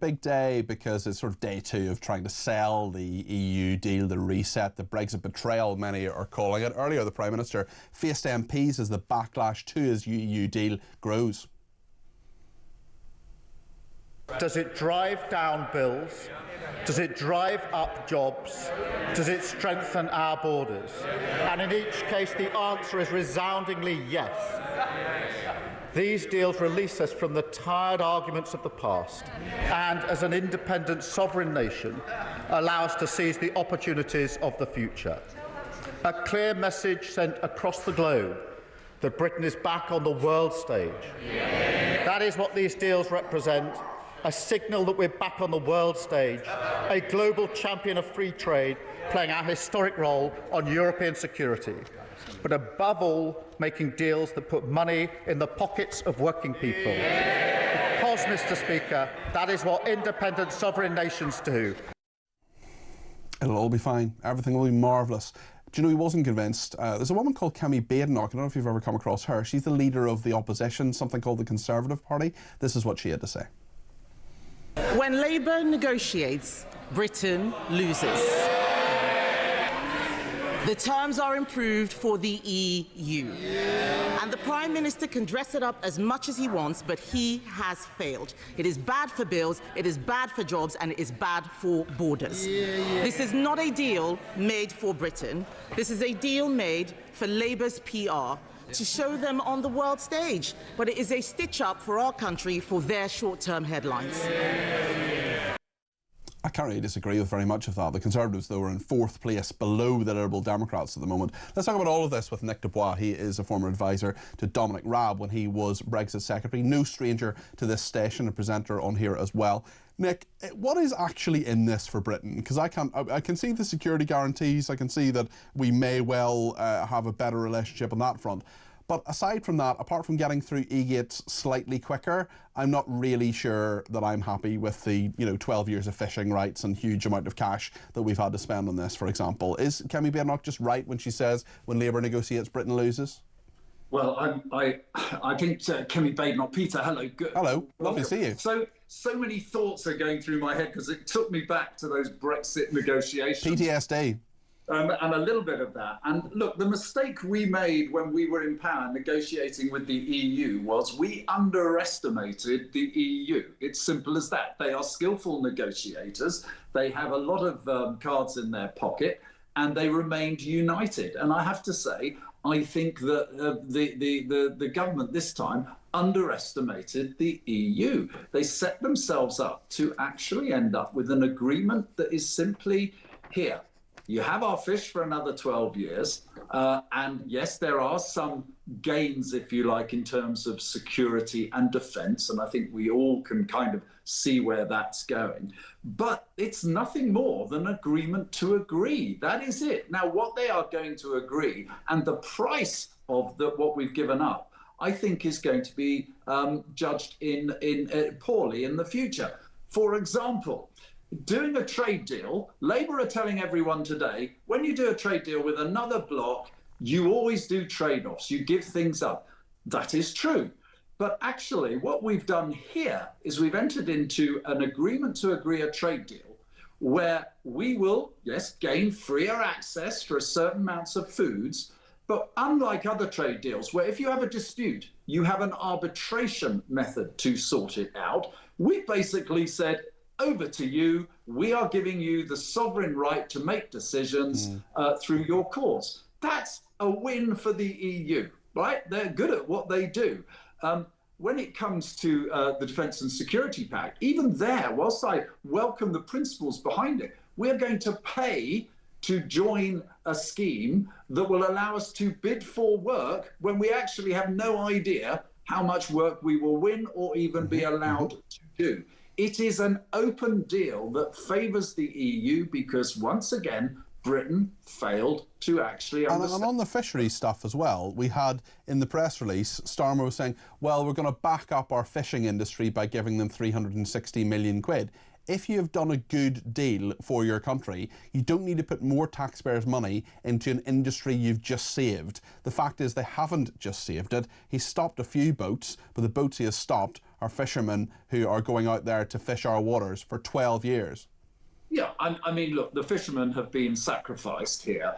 Big day because it's sort of day two of trying to sell the EU deal, the reset, the Brexit betrayal, many are calling it. Earlier, the Prime Minister faced MPs as the backlash to his EU deal grows. Does it drive down bills? Does it drive up jobs? Does it strengthen our borders? And in each case, the answer is resoundingly yes. These deals release us from the tired arguments of the past and, as an independent sovereign nation, allow us to seize the opportunities of the future. A clear message sent across the globe that Britain is back on the world stage. That is what these deals represent. A signal that we're back on the world stage, a global champion of free trade, playing our historic role on European security, but above all, making deals that put money in the pockets of working people. Because, Mr. Speaker, that is what independent sovereign nations do. It'll all be fine. Everything will be marvellous. Do you know he wasn't convinced? There's a woman called Kemi Badenoch. I don't know if you've ever come across her. She's the leader of the opposition, something called the Conservative Party. This is what she had to say. When Labour negotiates, Britain loses. The terms are improved for the EU. And the Prime Minister can dress it up as much as he wants, but he has failed. It is bad for bills, it is bad for jobs, and it is bad for borders. This is not a deal made for Britain. This is a deal made for Labour's PR, to show them on the world stage. But it is a stitch-up for our country for their short-term headlines. I can't really disagree with very much of that. The Conservatives, though, are in fourth place below the Liberal Democrats at the moment. Let's talk about all of this with Nick de Bois. He is a former advisor to Dominic Raab when he was Brexit Secretary. No stranger to this station, a presenter on here as well. Nick, what is actually in this for Britain? Because I can see the security guarantees. I can see that we may well have a better relationship on that front. But aside from that, apart from getting through e-gates slightly quicker, I'm not really sure that I'm happy with the 12 years of fishing rights and huge amount of cash that we've had to spend on this, for example. Is Kemi Badenoch just right when she says when Labour negotiates, Britain loses? Well, I think Kemi Badenoch, Peter, hello. Good. Hello, lovely to see you. So many thoughts are going through my head because it took me back to those Brexit negotiations. PTSD. And a little bit of that. And look, the mistake we made when we were in power negotiating with the EU was we underestimated the EU. It's simple as that. They are skillful negotiators. They have a lot of cards in their pocket, and they remained united. And I have to say, I think that the government this time underestimated the EU. They set themselves up to actually end up with an agreement that is simply here. You have our fish for another 12 years. And yes, there are some gains, if you like, in terms of security and defence. And I think we all can kind of see where that's going. But it's nothing more than agreement to agree. That is it. Now, what they are going to agree and the price of what we've given up, I think is going to be judged poorly in the future. For example, doing a trade deal, Labour are telling everyone today, when you do a trade deal with another bloc, you always do trade-offs, you give things up. That is true. But actually, what we've done here is we've entered into an agreement to agree a trade deal where we will, yes, gain freer access for a certain amounts of foods, but unlike other trade deals, where if you have a dispute, you have an arbitration method to sort it out, we basically said, over to you. We are giving you the sovereign right to make decisions through your courts. That's a win for the EU, right? They're good at what they do. When it comes to the Defence and Security Pact, even there, whilst I welcome the principles behind it, we're going to pay to join a scheme that will allow us to bid for work when we actually have no idea how much work we will win or even be allowed to do. It is an open deal that favours the EU because, once again, Britain failed to actually understand. And on the fisheries stuff as well, we had in the press release, Starmer was saying, well, we're going to back up our fishing industry by giving them 360 million quid. if you have done a good deal for your country, you don't need to put more taxpayers' money into an industry you've just saved. The fact is they haven't just saved it. He's stopped a few boats, but the boats he has stopped are fishermen who are going out there to fish our waters for 12 years. Yeah, I mean, look, the fishermen have been sacrificed here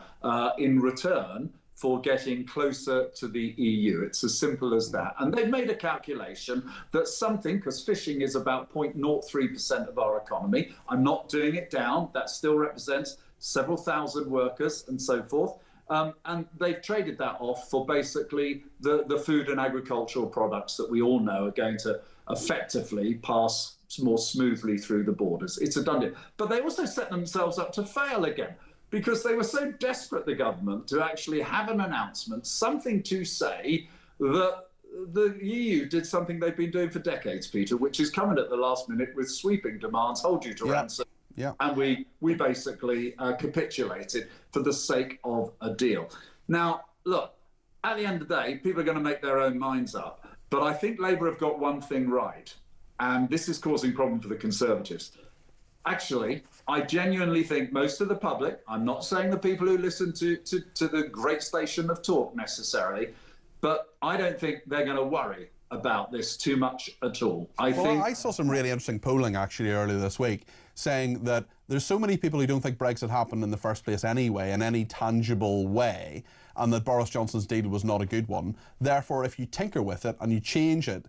in return for getting closer to the EU. It's as simple as that. And they've made a calculation that something, because fishing is about 0.03% of our economy, I'm not doing it down, that still represents several thousand workers and so forth. And they've traded that off for basically the food and agricultural products that we all know are going to effectively pass more smoothly through the borders. It's a done deal. But they also set themselves up to fail again, because they were so desperate, the government, to actually have an announcement, something to say that the EU did something they've been doing for decades, Peter, which is coming at the last minute with sweeping demands, hold you to ransom. Yeah. And we basically capitulated for the sake of a deal. Now, look, at the end of the day, people are going to make their own minds up. But I think Labour have got one thing right, and this is causing problem for the Conservatives. Actually, I genuinely think most of the public, I'm not saying the people who listen to the great station of Talk necessarily, but I don't think they're going to worry about this too much at all. I saw some really interesting polling actually earlier this week saying that there's so many people who don't think Brexit happened in the first place anyway, in any tangible way, and that Boris Johnson's deal was not a good one. Therefore, if you tinker with it and you change it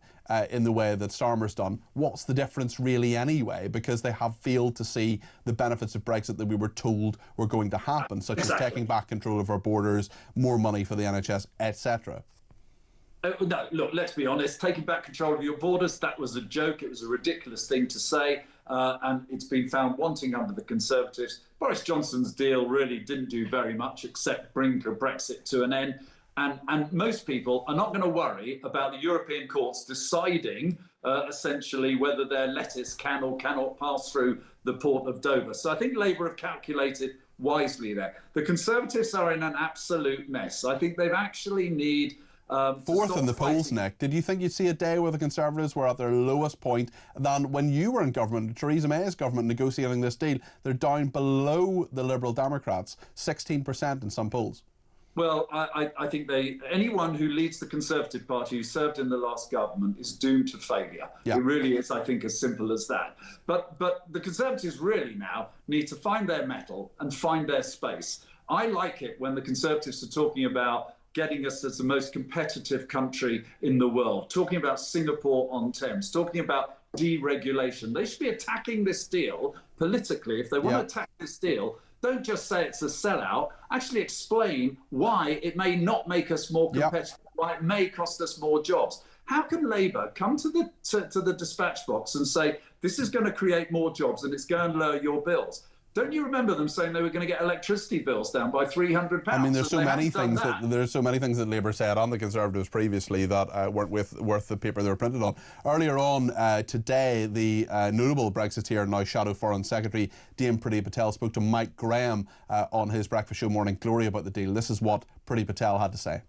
in the way that Starmer's done, what's the difference really anyway? Because they have failed to see the benefits of Brexit that we were told were going to happen, such as taking back control of our borders, more money for the NHS, etc. No, look, let's be honest, taking back control of your borders, that was a joke. It was a ridiculous thing to say, and it's been found wanting under the Conservatives. Boris Johnson's deal really didn't do very much except bring Brexit to an end. And most people are not going to worry about the European courts deciding essentially whether their lettuce can or cannot pass through the port of Dover. So I think Labour have calculated wisely there. The Conservatives are in an absolute mess. I think they actually need... fourth in the polls, Nick. Did you think you'd see a day where the Conservatives were at their lowest point than when you were in government, Theresa May's government, negotiating this deal? They're down below the Liberal Democrats, 16% in some polls. Well, I think anyone who leads the Conservative Party who served in the last government is doomed to failure. Yeah. It really is, I think, as simple as that. But the Conservatives really now need to find their mettle and find their space. I like it when the Conservatives are talking about getting us as the most competitive country in the world, talking about Singapore on Thames, talking about deregulation. They should be attacking this deal politically. If they want to attack this deal, don't just say it's a sellout. Actually explain why it may not make us more competitive, why it may cost us more jobs. How can Labour come to the dispatch box and say, this is going to create more jobs and it's going to lower your bills? Don't you remember them saying they were going to get electricity bills down by £300? I mean, there's so many things that Labour said on the Conservatives previously that weren't worth the paper they were printed on. Earlier on today, the notable Brexiteer, now Shadow Foreign Secretary, Dame Priti Patel, spoke to Mike Graham on his breakfast show Morning Glory about the deal. This is what Priti Patel had to say.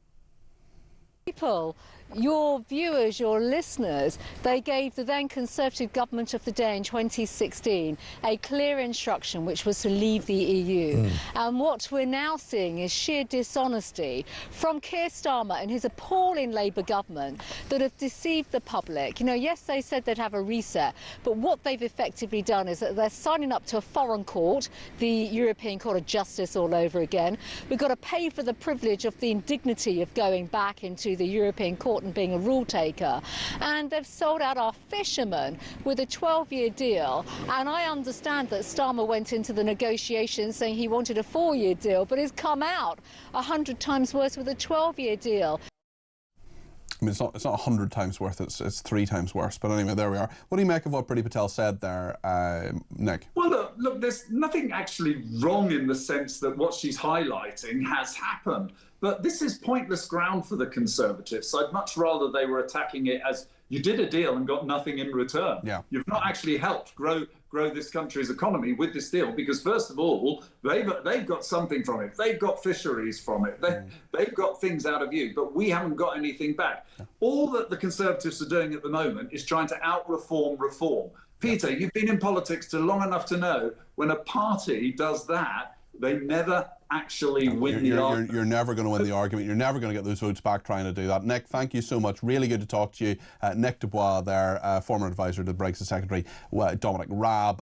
People, your viewers, your listeners, they gave the then Conservative government of the day in 2016 a clear instruction, which was to leave the EU. And what we're now seeing is sheer dishonesty from Keir Starmer and his appalling Labour government that have deceived the public. You know, yes, they said they'd have a reset, but what they've effectively done is that they're signing up to a foreign court, the European Court of Justice all over again. We've got to pay for the privilege of the indignity of going back into the European Court and being a rule taker, and they've sold out our fishermen with a 12-year deal. And I understand that Starmer went into the negotiations saying he wanted a 4-year deal, but he's come out 100 times worse with a 12-year deal. I mean, it's not 100 times worse, it's 3 times worse. But anyway, there we are. What do you make of what Priti Patel said there, Nick? Well, look, there's nothing actually wrong in the sense that what she's highlighting has happened. But this is pointless ground for the Conservatives. So I'd much rather they were attacking it as you did a deal and got nothing in return. Yeah. You've not actually helped grow this country's economy with this deal, because first of all, they've got something from it. They've got fisheries from it. They've got things out of you, but we haven't got anything back. All that the Conservatives are doing at the moment is trying to out-reform reform. Peter, you've been in politics long enough to know when a party does that, they never actually win the argument. You're never going to win the argument. You're never going to get those votes back trying to do that. Nick, thank you so much. Really good to talk to you. Nick de Bois there, former advisor to the Brexit Secretary, Dominic Raab,